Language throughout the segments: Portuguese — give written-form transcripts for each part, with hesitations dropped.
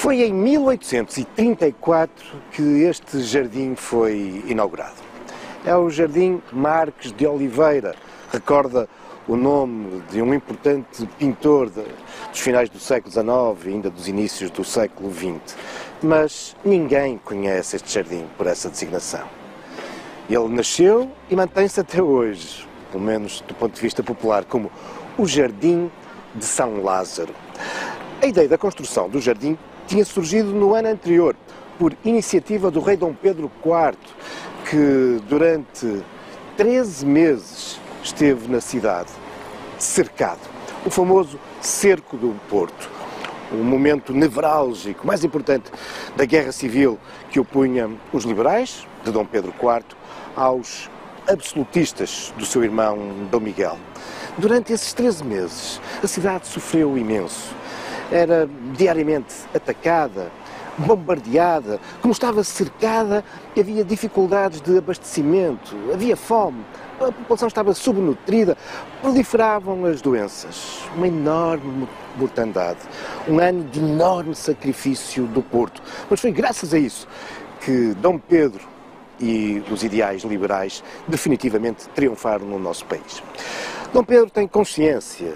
Foi em 1834 que este jardim foi inaugurado. É o Jardim Marques de Oliveira, recorda o nome de um importante pintor dos finais do século XIX e ainda dos inícios do século XX. Mas ninguém conhece este jardim por essa designação. Ele nasceu e mantém-se até hoje, pelo menos do ponto de vista popular, como o Jardim de São Lázaro. A ideia da construção do jardim tinha surgido no ano anterior, por iniciativa do rei Dom Pedro IV, que durante 13 meses esteve na cidade, cercado. O famoso Cerco do Porto, o momento nevrálgico, mais importante da Guerra Civil que opunha os liberais, de Dom Pedro IV, aos absolutistas do seu irmão Dom Miguel. Durante esses 13 meses, a cidade sofreu imenso. Era diariamente atacada, bombardeada, como estava cercada, havia dificuldades de abastecimento, havia fome, a população estava subnutrida, proliferavam as doenças, uma enorme mortandade, um ano de enorme sacrifício do Porto. Mas foi graças a isso que Dom Pedro e os ideais liberais definitivamente triunfaram no nosso país. Dom Pedro tem consciência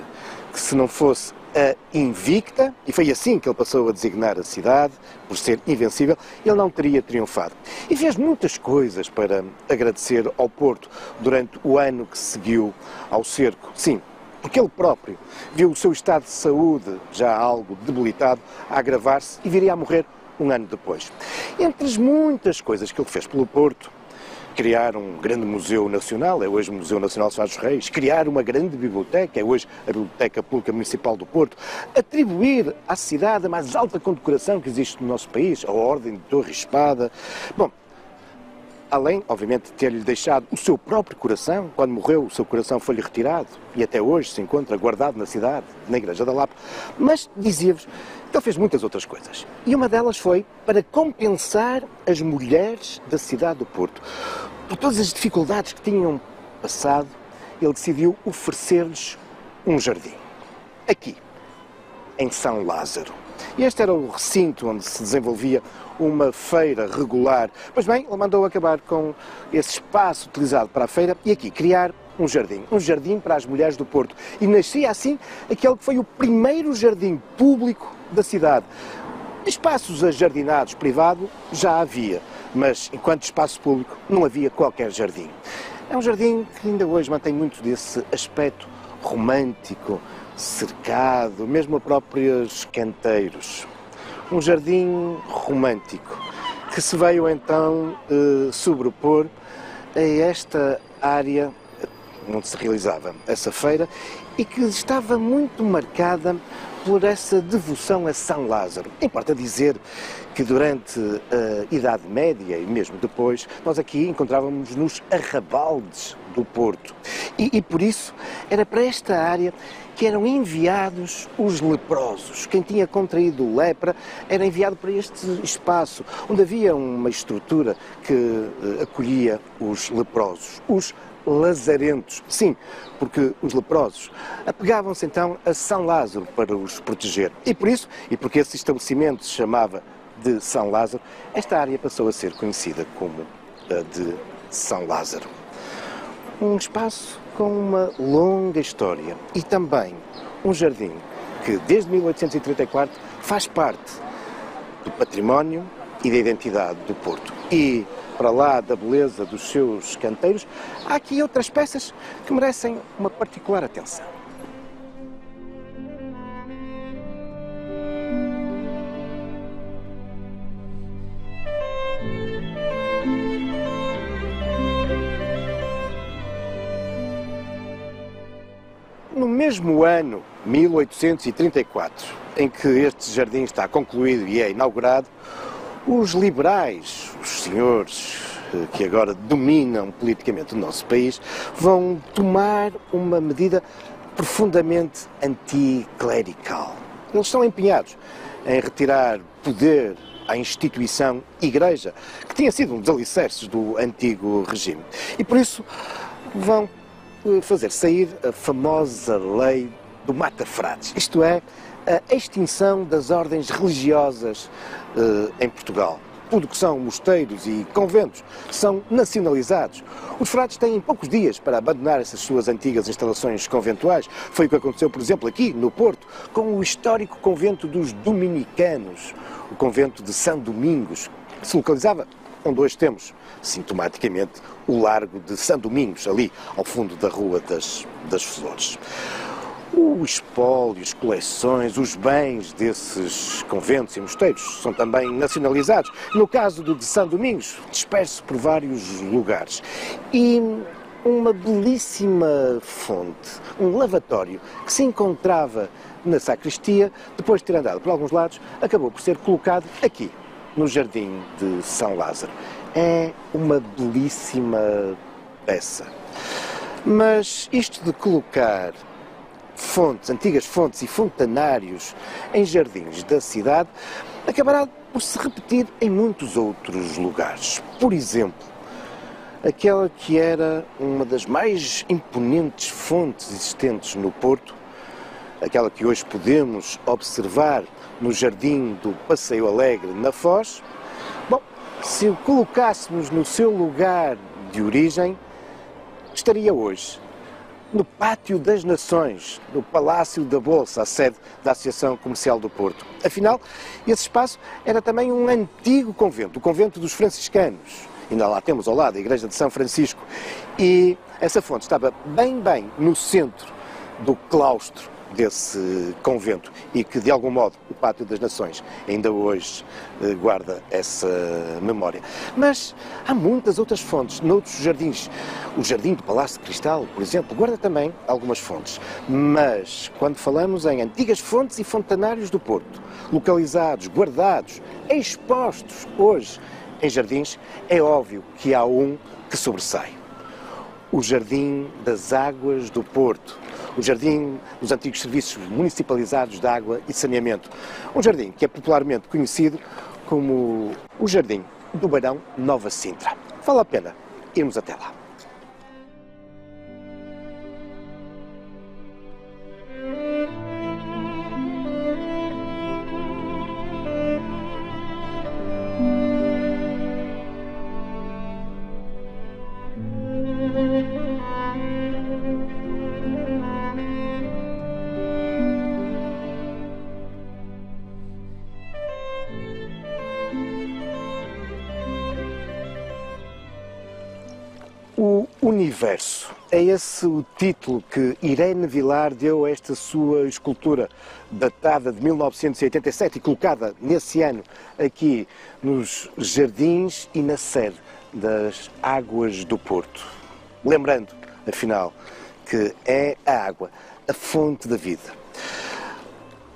que se não fosse a invicta, e foi assim que ele passou a designar a cidade, por ser invencível, ele não teria triunfado. E fez muitas coisas para agradecer ao Porto durante o ano que seguiu ao cerco. Sim, porque ele próprio viu o seu estado de saúde, já algo debilitado, a agravar-se e viria a morrer um ano depois. Entre as muitas coisas que ele fez pelo Porto, criar um grande museu nacional, é hoje o Museu Nacional de Sá dos Reis, criar uma grande biblioteca, é hoje a Biblioteca Pública Municipal do Porto, atribuir à cidade a mais alta condecoração que existe no nosso país, a Ordem de Torre e Espada. Bom, além, obviamente, de ter-lhe deixado o seu próprio coração, quando morreu o seu coração foi-lhe retirado e até hoje se encontra guardado na cidade, na Igreja da Lapa, mas dizia-vos que ele fez muitas outras coisas. E uma delas foi para compensar as mulheres da cidade do Porto. Por todas as dificuldades que tinham passado, ele decidiu oferecer-lhes um jardim. Aqui, em São Lázaro. E este era o recinto onde se desenvolvia uma feira regular. Pois bem, ele mandou acabar com esse espaço utilizado para a feira e aqui criar um jardim para as mulheres do Porto. E nascia assim aquele que foi o primeiro jardim público da cidade. Espaços ajardinados privado já havia, mas enquanto espaço público não havia qualquer jardim. É um jardim que ainda hoje mantém muito desse aspecto romântico, cercado, mesmo a próprios canteiros. Um jardim romântico que se veio então sobrepor a esta área onde se realizava essa feira e que estava muito marcada por essa devoção a São Lázaro. Importa dizer que durante a Idade Média e mesmo depois, nós aqui encontrávamos nos arrabaldes do Porto. E por isso era para esta área que eram enviados os leprosos. Quem tinha contraído lepra era enviado para este espaço, onde havia uma estrutura que acolhia os leprosos, os lazarentos. Sim, porque os leprosos apegavam-se então a São Lázaro para os proteger. E por isso, e porque esse estabelecimento se chamava de São Lázaro, esta área passou a ser conhecida como a de São Lázaro. Um espaço com uma longa história e também um jardim que desde 1834 faz parte do património e da identidade do Porto. E para lá da beleza dos seus canteiros, há aqui outras peças que merecem uma particular atenção. No mesmo ano, 1834, em que este jardim está concluído e é inaugurado, os liberais, os senhores que agora dominam politicamente o nosso país, vão tomar uma medida profundamente anticlerical. Eles estão empenhados em retirar poder à instituição Igreja, que tinha sido um dos alicerces do antigo regime. E por isso vão fazer sair a famosa lei do mata-frades, isto é, a extinção das ordens religiosas em Portugal. Tudo que são mosteiros e conventos são nacionalizados. Os frades têm poucos dias para abandonar essas suas antigas instalações conventuais. Foi o que aconteceu, por exemplo, aqui no Porto, com o histórico convento dos dominicanos, o convento de São Domingos, que se localizava onde hoje temos, sintomaticamente, o Largo de São Domingos, ali ao fundo da Rua das Flores. O espólio, as coleções, os bens desses conventos e mosteiros são também nacionalizados. No caso do de São Domingos, disperso por vários lugares. E uma belíssima fonte, um lavatório, que se encontrava na sacristia, depois de ter andado por alguns lados, acabou por ser colocado aqui, no Jardim de São Lázaro. É uma belíssima peça. Mas isto de colocar fontes, antigas fontes e fontanários em jardins da cidade, acabará por se repetir em muitos outros lugares. Por exemplo, aquela que era uma das mais imponentes fontes existentes no Porto, aquela que hoje podemos observar no Jardim do Passeio Alegre, na Foz. Bom, se o colocássemos no seu lugar de origem, estaria hoje no Pátio das Nações, no Palácio da Bolsa, a sede da Associação Comercial do Porto. Afinal, esse espaço era também um antigo convento, o convento dos franciscanos. Ainda lá temos ao lado a Igreja de São Francisco. E essa fonte estava bem no centro do claustro desse convento e que, de algum modo, o Pátio das Nações ainda hoje guarda essa memória. Mas há muitas outras fontes noutros jardins. O Jardim do Palácio de Cristal, por exemplo, guarda também algumas fontes. Mas, quando falamos em antigas fontes e fontanários do Porto, localizados, guardados, expostos hoje em jardins, é óbvio que há um que sobressai. O Jardim das Águas do Porto, o Jardim dos Antigos Serviços Municipalizados de Água e Saneamento. Um jardim que é popularmente conhecido como o Jardim do Barão Nova Sintra. Vale a pena irmos até lá. O Universo. É esse o título que Irene Vilar deu a esta sua escultura, datada de 1987 e colocada nesse ano aqui nos jardins e na sede das Águas do Porto. Lembrando, afinal, que é a água, a fonte da vida.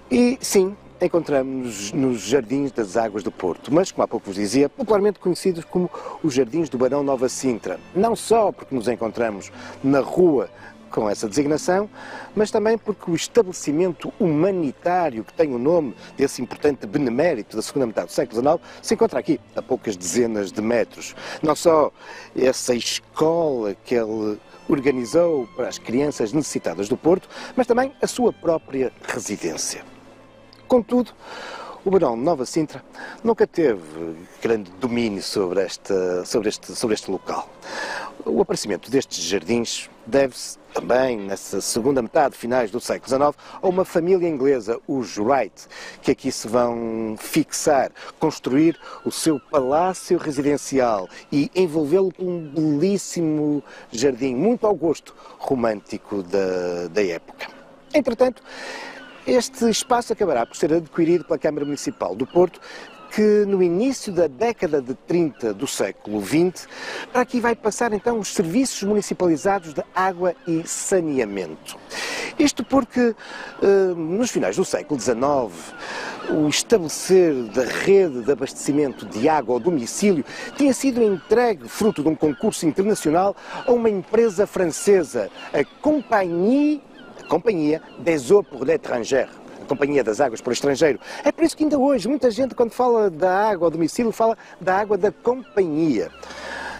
E sim, encontramos nos Jardins das Águas do Porto, mas, como há pouco vos dizia, popularmente conhecidos como os Jardins do Barão Nova Sintra. Não só porque nos encontramos na rua com essa designação, mas também porque o estabelecimento humanitário que tem o nome desse importante benemérito da segunda metade do século XIX se encontra aqui, a poucas dezenas de metros. Não só essa escola que ele organizou para as crianças necessitadas do Porto, mas também a sua própria residência. Contudo, o Barão de Nova Sintra nunca teve grande domínio sobre este local. O aparecimento destes jardins deve-se também, nessa segunda metade, finais do século XIX, a uma família inglesa, os Wright, que aqui se vão fixar, construir o seu palácio residencial e envolvê-lo com um belíssimo jardim, muito ao gosto romântico da época. Entretanto, este espaço acabará por ser adquirido pela Câmara Municipal do Porto, que no início da década de 30 do século XX, para aqui vai passar então os serviços municipalizados de água e saneamento. Isto porque nos finais do século XIX, o estabelecer da rede de abastecimento de água ao domicílio tinha sido entregue, fruto de um concurso internacional, a uma empresa francesa, a Companhia des Eaux pour l'Étranger, a Companhia das Águas para o Estrangeiro. É por isso que ainda hoje muita gente, quando fala da água ao domicílio, fala da água da companhia.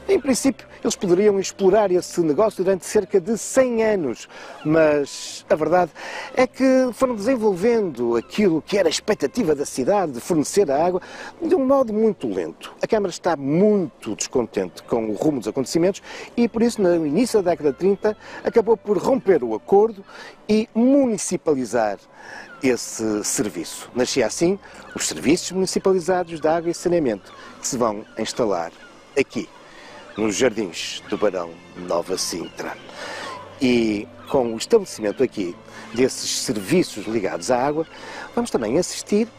Em princípio, eles poderiam explorar esse negócio durante cerca de 100 anos, mas a verdade é que foram desenvolvendo aquilo que era a expectativa da cidade de fornecer a água de um modo muito lento. A Câmara está muito descontente com o rumo dos acontecimentos e, por isso, no início da década de 30, acabou por romper o acordo e municipalizar esse serviço. Nascia assim os serviços municipalizados de água e saneamento, que se vão instalar aqui, nos jardins do Barão Nova Sintra. E com o estabelecimento aqui desses serviços ligados à água, vamos também assistir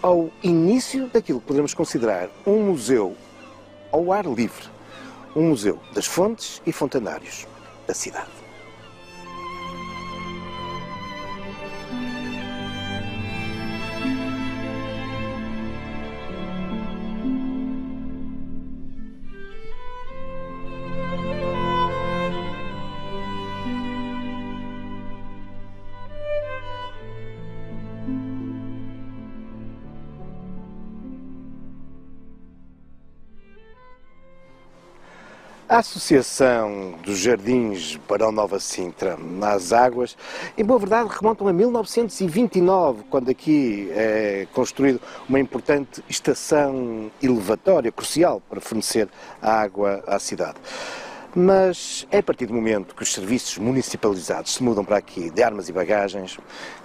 ao início daquilo que podemos considerar um museu ao ar livre, um museu das fontes e fontanários da cidade. A Associação dos Jardins Barão Nova Sintra nas Águas, em boa verdade, remontam a 1929, quando aqui é construída uma importante estação elevatória, crucial para fornecer a água à cidade. Mas é a partir do momento que os serviços municipalizados se mudam para aqui de armas e bagagens,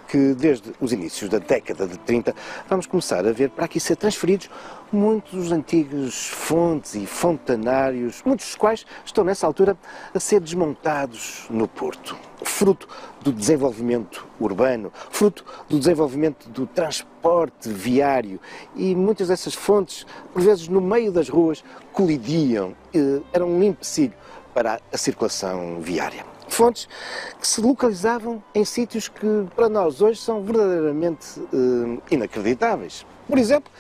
que desde os inícios da década de 30 vamos começar a ver para aqui ser transferidos muitos antigos fontes e fontanários, muitos dos quais estão nessa altura a ser desmontados no Porto. Fruto do desenvolvimento urbano, fruto do desenvolvimento do transporte viário, e muitas dessas fontes, por vezes no meio das ruas, colidiam, eram um empecilho para a circulação viária. Fontes que se localizavam em sítios que para nós hoje são verdadeiramente inacreditáveis. Por exemplo,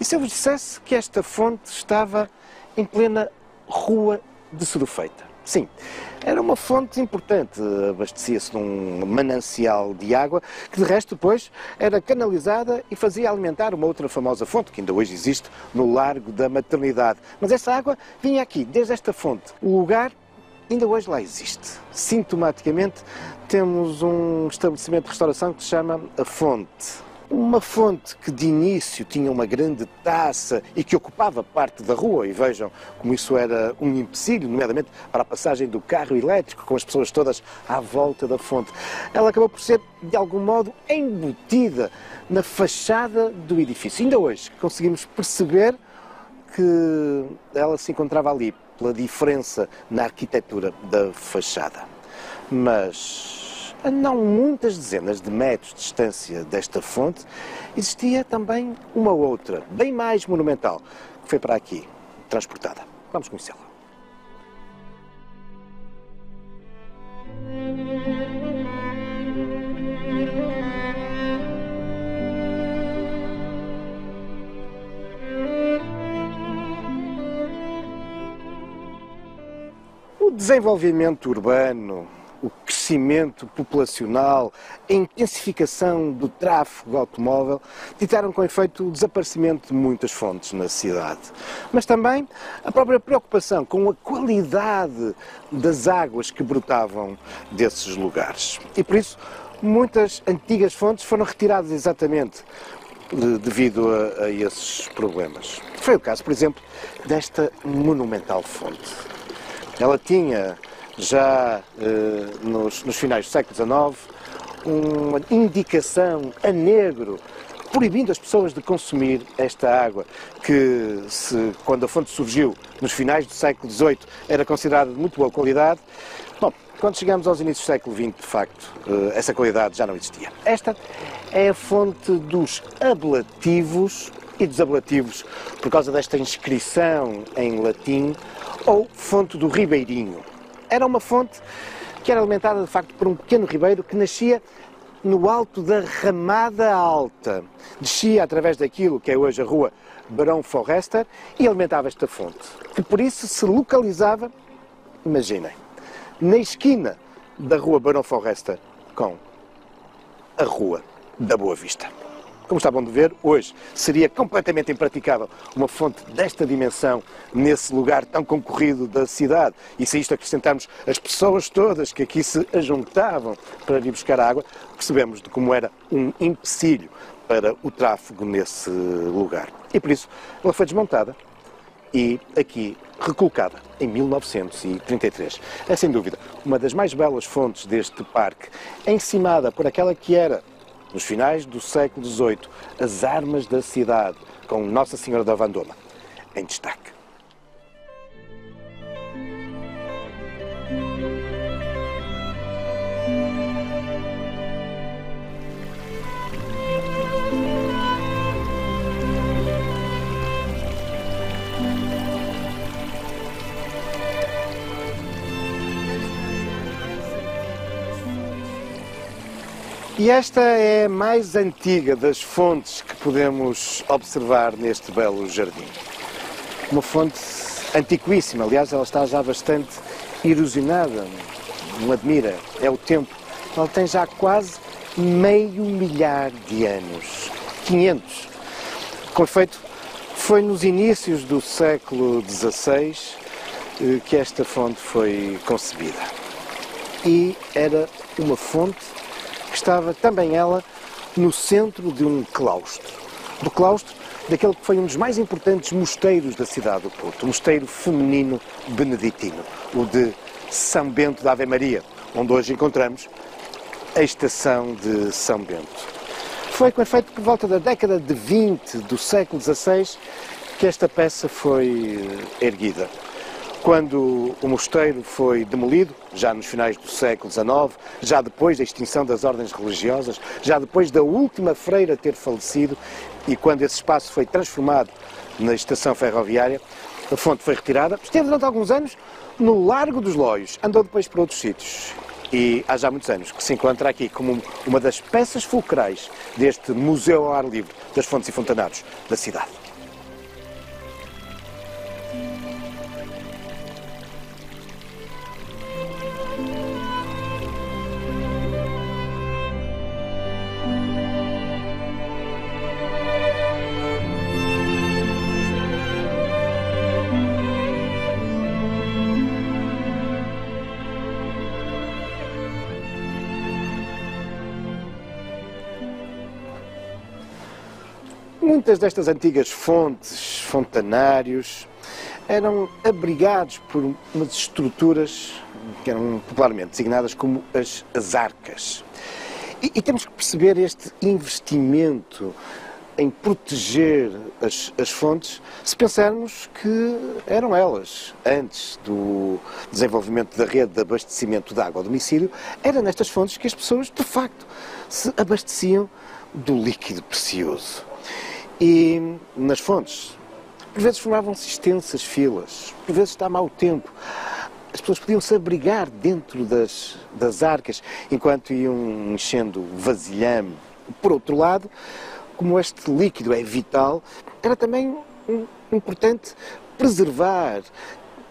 e se eu vos dissesse que esta fonte estava em plena Rua de Surufeita? Sim, era uma fonte importante, abastecia-se de um manancial de água que de resto depois era canalizada e fazia alimentar uma outra famosa fonte que ainda hoje existe no Largo da Maternidade. Mas essa água vinha aqui, desde esta fonte. O lugar ainda hoje lá existe. Sintomaticamente temos um estabelecimento de restauração que se chama A Fonte. Uma fonte que de início tinha uma grande taça e que ocupava parte da rua, e vejam como isso era um empecilho, nomeadamente para a passagem do carro elétrico, com as pessoas todas à volta da fonte. Ela acabou por ser, de algum modo, embutida na fachada do edifício. Ainda hoje conseguimos perceber que ela se encontrava ali, pela diferença na arquitetura da fachada. Mas a não muitas dezenas de metros de distância desta fonte, existia também uma outra, bem mais monumental, que foi para aqui, transportada. Vamos conhecê-la. O desenvolvimento urbano, o crescimento populacional, a intensificação do tráfego automóvel ditaram com efeito o desaparecimento de muitas fontes na cidade. Mas também a própria preocupação com a qualidade das águas que brotavam desses lugares. E por isso muitas antigas fontes foram retiradas exatamente devido a esses problemas. Foi o caso, por exemplo, desta monumental fonte. Ela tinha já nos finais do século XIX, uma indicação a negro proibindo as pessoas de consumir esta água, que quando a fonte surgiu nos finais do século XVIII era considerada de muito boa qualidade. Bom, quando chegamos aos inícios do século XX, de facto, essa qualidade já não existia. Esta é a fonte dos ablativos e dos ablativos por causa desta inscrição em latim, ou fonte do Ribeirinho. Era uma fonte que era alimentada, de facto, por um pequeno ribeiro que nascia no alto da Ramada Alta. Descia através daquilo que é hoje a rua Barão Forrester e alimentava esta fonte, que por isso se localizava, imaginem, na esquina da rua Barão Forrester com a Rua da Boa Vista. Como estavam de ver, hoje seria completamente impraticável uma fonte desta dimensão nesse lugar tão concorrido da cidade. E se isto acrescentarmos as pessoas todas que aqui se ajuntavam para vir buscar água, percebemos de como era um empecilho para o tráfego nesse lugar. E por isso ela foi desmontada e aqui recolocada em 1933. É sem dúvida uma das mais belas fontes deste parque, encimada por aquela que era, nos finais do século XVIII, as armas da cidade, com Nossa Senhora da Vandoma em destaque. E esta é a mais antiga das fontes que podemos observar neste belo jardim. Uma fonte antiquíssima, aliás, ela está já bastante erosionada, não admira, é o tempo. Ela tem já quase meio milhar de anos, 500. Com efeito, foi nos inícios do século XVI que esta fonte foi concebida. E era uma fonte que estava também ela no centro de um claustro. Do claustro daquele que foi um dos mais importantes mosteiros da cidade do Porto, o mosteiro feminino beneditino, o de São Bento da Ave Maria, onde hoje encontramos a estação de São Bento. Foi com efeito por volta da década de 20 do século XVI que esta peça foi erguida. Quando o mosteiro foi demolido, já nos finais do século XIX, já depois da extinção das ordens religiosas, já depois da última freira ter falecido e quando esse espaço foi transformado na estação ferroviária, a fonte foi retirada, esteve durante alguns anos no Largo dos Lóios, andou depois para outros sítios e há já muitos anos que se encontra aqui como uma das peças fulcrais deste Museu ao Ar Livre das Fontes e Fontanados da cidade. Muitas destas antigas fontes, fontanários, eram abrigados por umas estruturas que eram popularmente designadas como as arcas. E temos que perceber este investimento em proteger as fontes, se pensarmos que eram elas, antes do desenvolvimento da rede de abastecimento de água ao domicílio, era nestas fontes que as pessoas, de facto, se abasteciam do líquido precioso. E nas fontes, por vezes formavam-se extensas filas, por vezes está mau tempo. As pessoas podiam-se abrigar dentro das arcas enquanto iam enchendo o vasilhame. Por outro lado, como este líquido é vital, era também importante preservar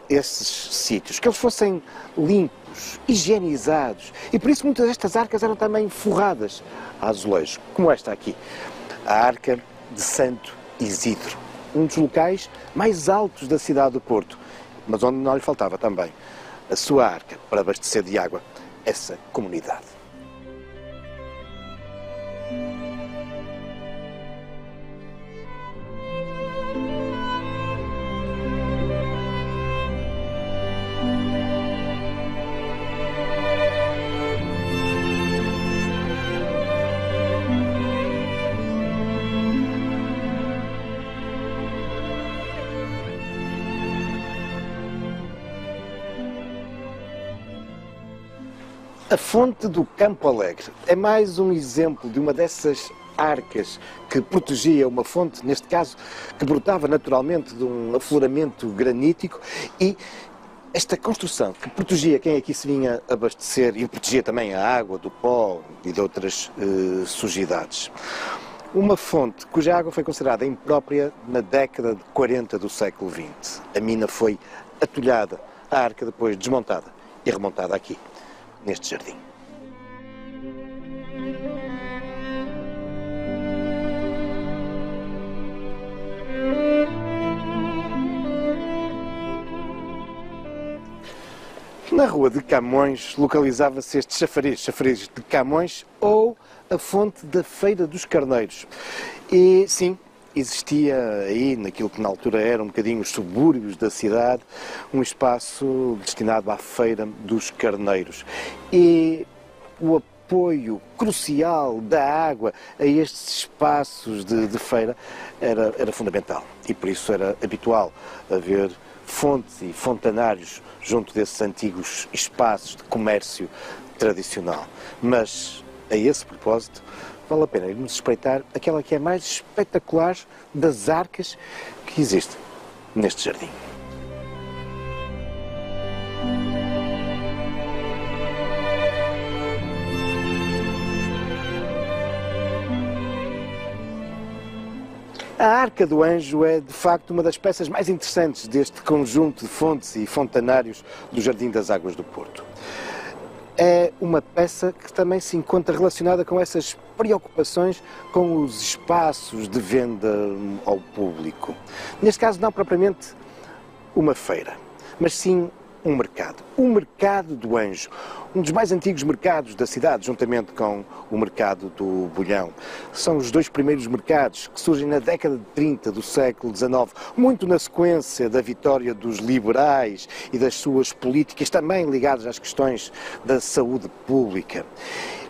esses sítios, que eles fossem limpos, higienizados. E por isso muitas destas arcas eram também forradas a azulejo, como esta aqui, a Arca de Santo Isidro, um dos locais mais altos da cidade do Porto, mas onde não lhe faltava também a sua arca para abastecer de água essa comunidade. A fonte do Campo Alegre é mais um exemplo de uma dessas arcas que protegia uma fonte, neste caso, que brotava naturalmente de um afloramento granítico e esta construção que protegia quem aqui se vinha abastecer e protegia também a água do pó e de outras sujidades. Uma fonte cuja água foi considerada imprópria na década de 40 do século XX. A mina foi atolhada, a arca depois desmontada e remontada aqui, neste jardim. Na rua de Camões localizava-se este chafariz de Camões, ou a fonte da Feira dos Carneiros. E sim, existia aí, naquilo que na altura eram um bocadinho os subúrbios da cidade, um espaço destinado à Feira dos Carneiros. E o apoio crucial da água a estes espaços de feira era fundamental. E por isso era habitual haver fontes e fontanários junto desses antigos espaços de comércio tradicional. Mas, a esse propósito, vale a pena irmos espreitar aquela que é mais espetacular das arcas que existe neste jardim. A Arca do Anjo é, de facto, uma das peças mais interessantes deste conjunto de fontes e fontanários do Jardim das Águas do Porto. É uma peça que também se encontra relacionada com essas preocupações com os espaços de venda ao público. Neste caso, não propriamente uma feira, mas sim um mercado. O Mercado do Anjo, um dos mais antigos mercados da cidade, juntamente com o Mercado do Bolhão. São os dois primeiros mercados que surgem na década de 30 do século XIX, muito na sequência da vitória dos liberais e das suas políticas também ligadas às questões da saúde pública.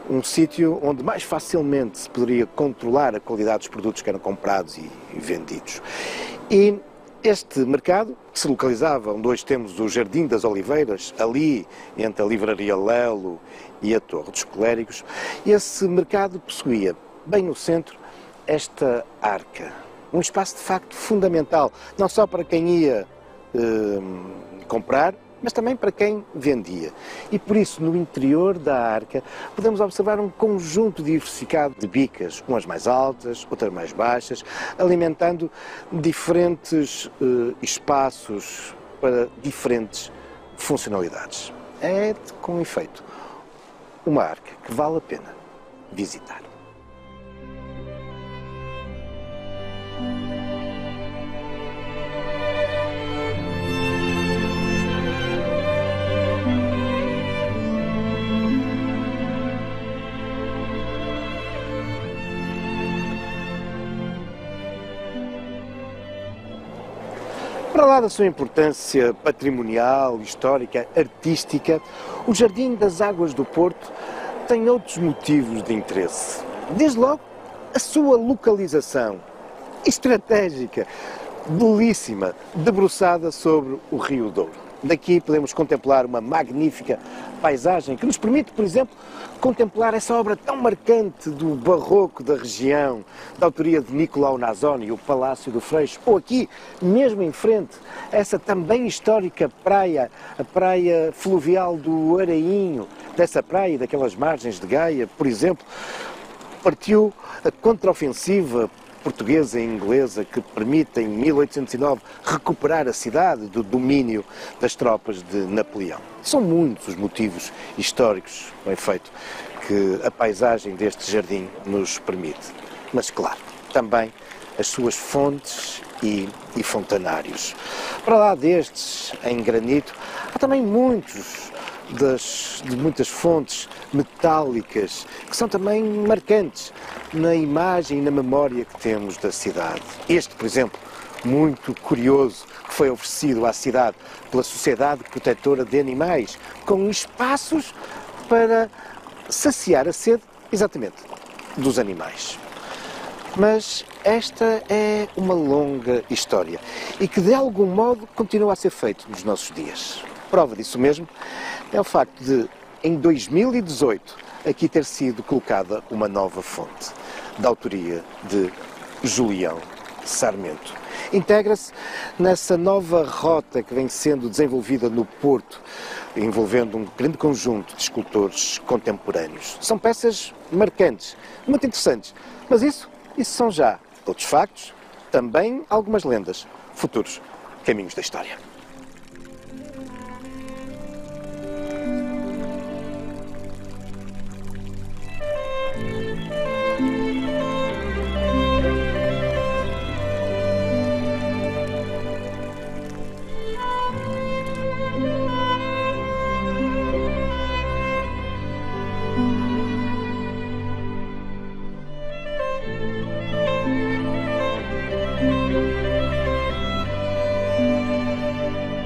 Um sítio onde mais facilmente se poderia controlar a qualidade dos produtos que eram comprados e vendidos. E este mercado, que se localizava onde hoje temos o Jardim das Oliveiras, ali entre a Livraria Lelo e a Torre dos Clérigos, esse mercado possuía, bem no centro, esta arca. Um espaço de facto fundamental, não só para quem ia comprar, mas também para quem vendia. E por isso, no interior da arca, podemos observar um conjunto diversificado de bicas, umas mais altas, outras mais baixas, alimentando diferentes espaços para diferentes funcionalidades. É, com efeito, uma arca que vale a pena visitar. Para lá da sua importância patrimonial, histórica, artística, o Jardim das Águas do Porto tem outros motivos de interesse. Desde logo, a sua localização estratégica, belíssima, debruçada sobre o Rio Douro. Daqui podemos contemplar uma magnífica paisagem que nos permite, por exemplo, contemplar essa obra tão marcante do barroco da região, da autoria de Nicolau Nasoni, o Palácio do Freixo, ou aqui, mesmo em frente, essa também histórica praia, a praia fluvial do Arainho. Dessa praia, daquelas margens de Gaia, por exemplo, partiu a contraofensiva portuguesa e inglesa que permite, em 1809, recuperar a cidade do domínio das tropas de Napoleão. São muitos os motivos históricos, bem feito, que a paisagem deste jardim nos permite. Mas, claro, também as suas fontes e fontanários. Para lá destes, em granito, há também muitas fontes metálicas que são também marcantes na imagem e na memória que temos da cidade. Este, por exemplo, muito curioso, que foi oferecido à cidade pela Sociedade Protetora de Animais, com espaços para saciar a sede, exatamente, dos animais. Mas esta é uma longa história e que, de algum modo, continua a ser feito nos nossos dias. Prova disso mesmo é o facto de, em 2018, aqui ter sido colocada uma nova fonte, da autoria de Julião Sarmento. Integra-se nessa nova rota que vem sendo desenvolvida no Porto, envolvendo um grande conjunto de escultores contemporâneos. São peças marcantes, muito interessantes, mas isso são já outros factos, também algumas lendas, futuros caminhos da história. Lisboa.